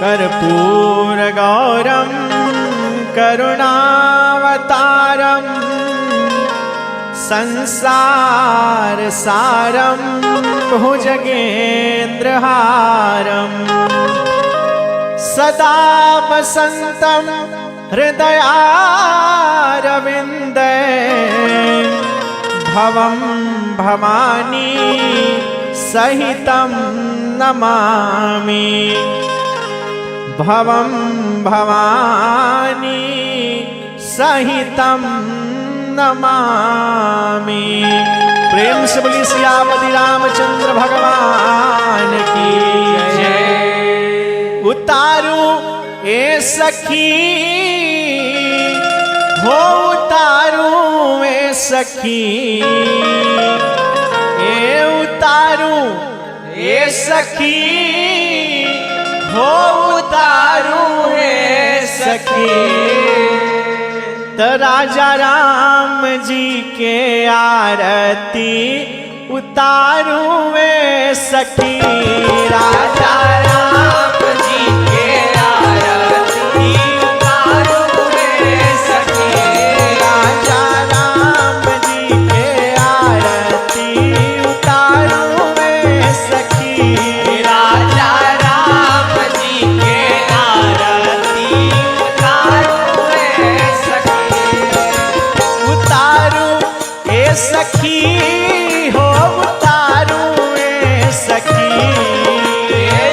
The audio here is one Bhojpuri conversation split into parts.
कर्पूर गौरम करुणावतारम संसार सारम भुजगेन्द्रहारम सदा वसन्तं हृदयारविन्दे भवं भवानी सहितं नमामि भवं भवानी सहितं नमामि। प्रेम से बोली सियापति रामचंद्र भगवान की जय। उतारू ए सखी हो उतारू ए सखी ए उतारू ए सखी हो उतारू ए सखी तो राजा राम जी के आरती उतारू ए सखी राजा राम जी के आरती उतारू ए सखी राजा राम जी के आरती उतारू ए सखी राजा राम जी के आरती उतारू ए सखी उतारू ए सखी हो उतारू ए सखी ए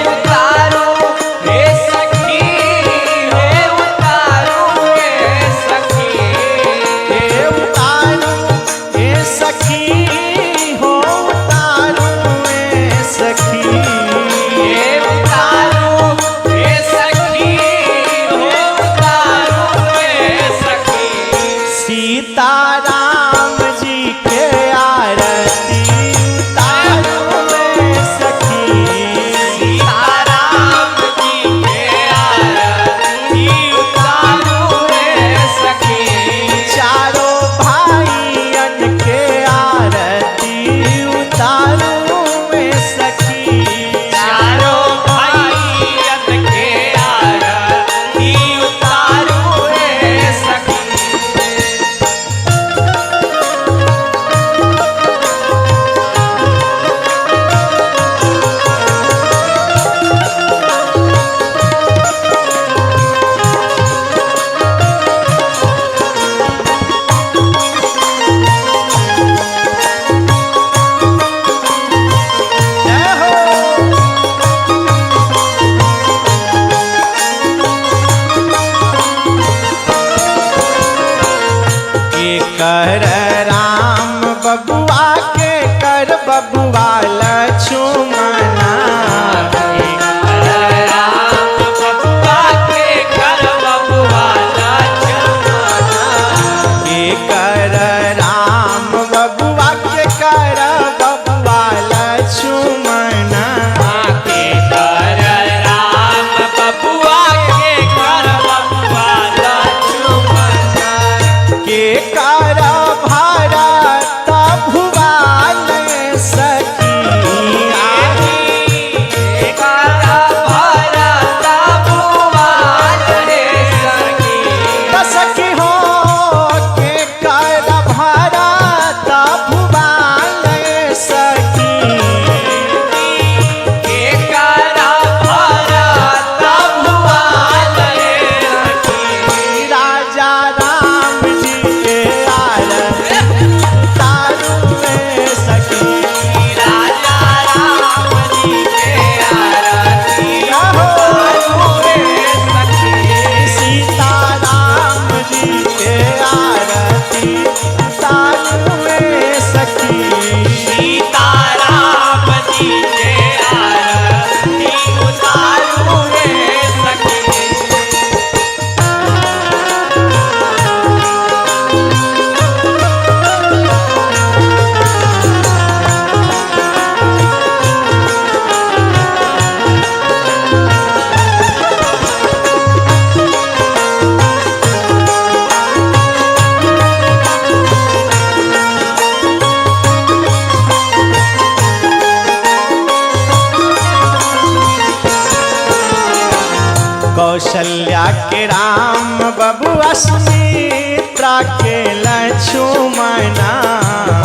कौशल्या के राम बबुआ सुमित्रा के लक्ष्मणा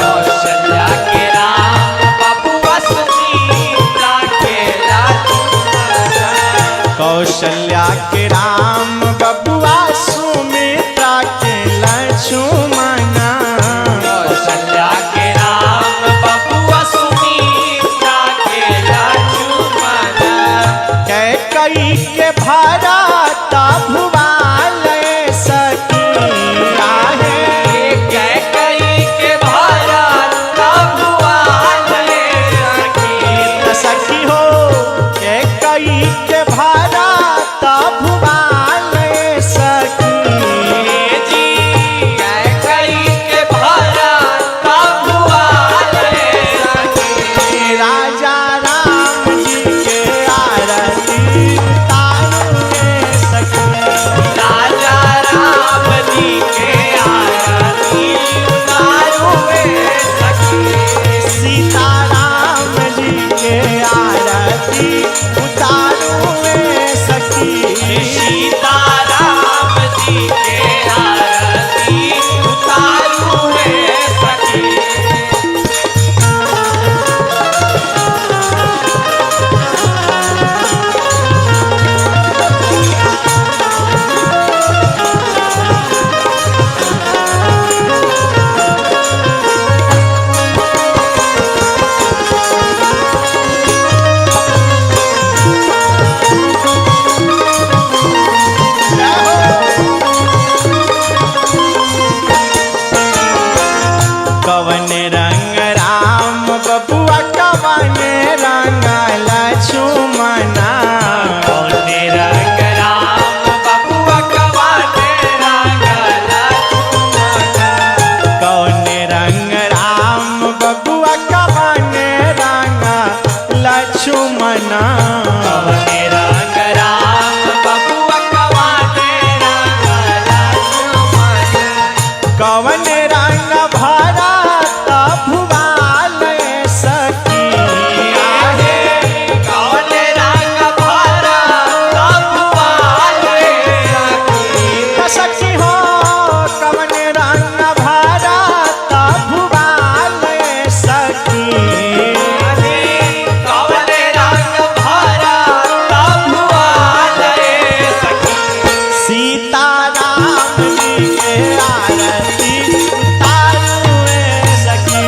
कौशल्या के राम बबुआ सुमित्रा के लक्ष्मणा कौशल्या के राम बबुआ सुमित्रा के लक्ष्मणा कौशल्या के राम बबुआ सुमित्रा के लक्ष्मणा कैकई के भारत भुवाल सखी आहे कैकई के भारत भुवाल सखी सखी हो कैकई के भारत भुवाल सखी जी कैकई के भारत भुवाल सखी राजा राम जी के आरती उतारुए सखी राजा राम जी के आरती उतारुए सखी सीता राम जी के आरती उतारुए सखी सीता राम जी के आरती उतारुए सखी कवन रंग राम बबुआ कवन रंग लक्ष्मणा कौने रंग राम बबुआ कवाने रंग लक्ष्मणा कवन रंग राम बबुआ कवन रंग लक्ष्मणा कौने रंग राम बबुआ कवाने रंग लक्ष्मणा कवन रंग भारत भुवाल सखी आहे कौने रंग भारत भुवाल सखी सखी हो कवन रंग भारत भुवाल सखी कौने रंग भारत भुवाल सखी सीता राम जी के आरती उतारुए सखी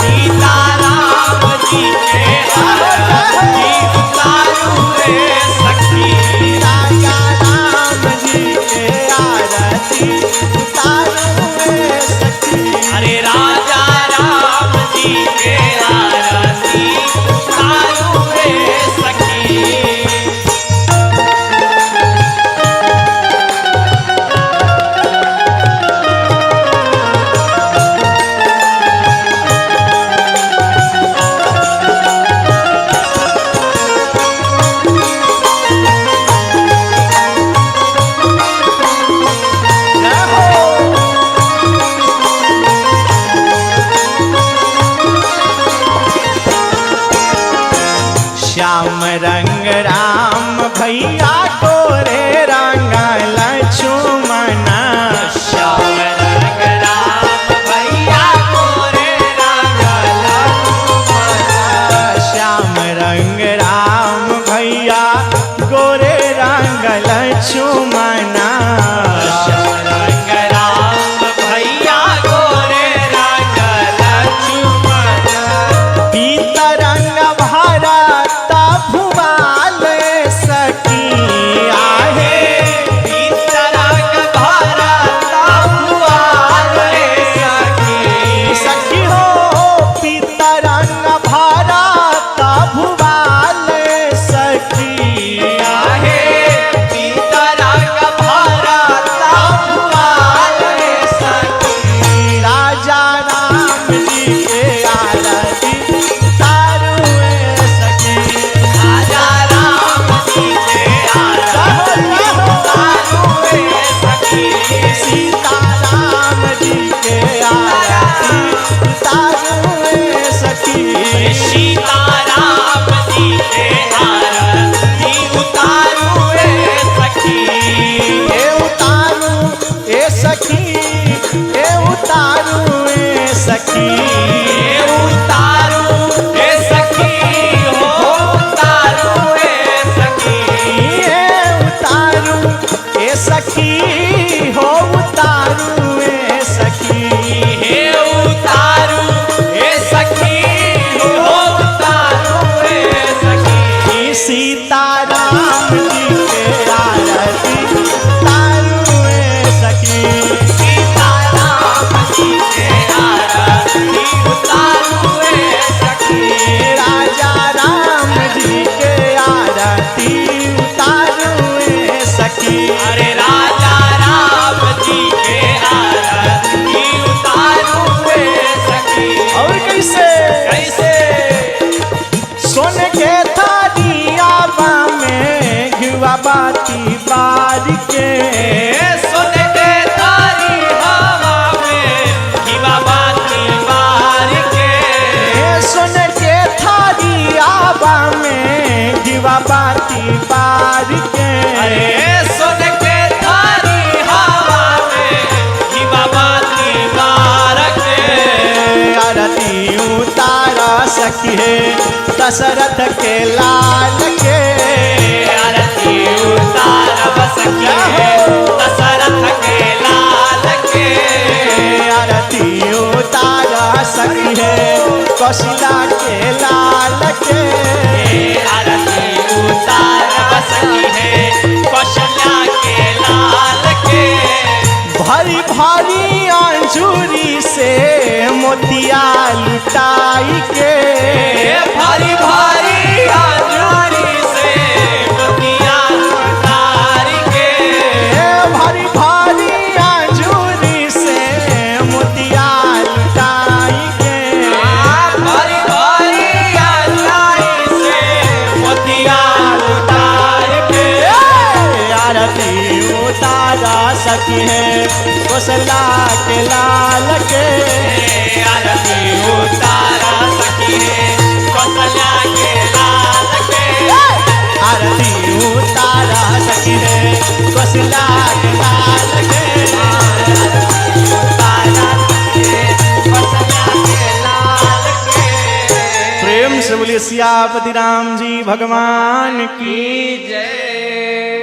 सीता राम जी के आरती उतारुए सखी राजा राम जी के आरती उतारुए सखी अरे राजा राम जी के आरती उतारुए सखी जय हो श्याम रंग राम भैया गोरे रंग लक्ष्मणा श्याम रंग राम भैया गोरे रंग लक्ष्मणा श्याम रंग राम भैया गोरे रंग लक्ष्मणा श्याम रंग राम भैया गोरे रंग लक्ष्मणा पीता रंग भारत भुवाल सखी आहे के सुन के थारी हवा में घिवा बाती बार के सुन के थारी आबा में घिवा बाती बार के अरे सुन के थारी हवा में घिवा बाती बार के आरती उतारा सखी है दशरथ के लाल के आरती उतारब सखी है दशरथ के लाल के आरती उतारा सखी है कौशला के लाल के आरती उतारब सखी है कौशल्या के लाल के भारी भारी अंजूरी से मोतिया लुटाई के भारी भारी अंजूरी से मोतिया उतार के भारी भारी अंजूरी से मोतिया लुटाई के भारी भारी अंजूरी से मोतिया उतार के आरती उतारा सखी है कौशला के लाल के आरती उतारा सखी है कौशल्या के लाल के आरती उतारा सखी है कौशला के लाल के उतारा सखी है कौशल्या के लाल के प्रेम से बोलिए सियापति राम जी भगवान की जय।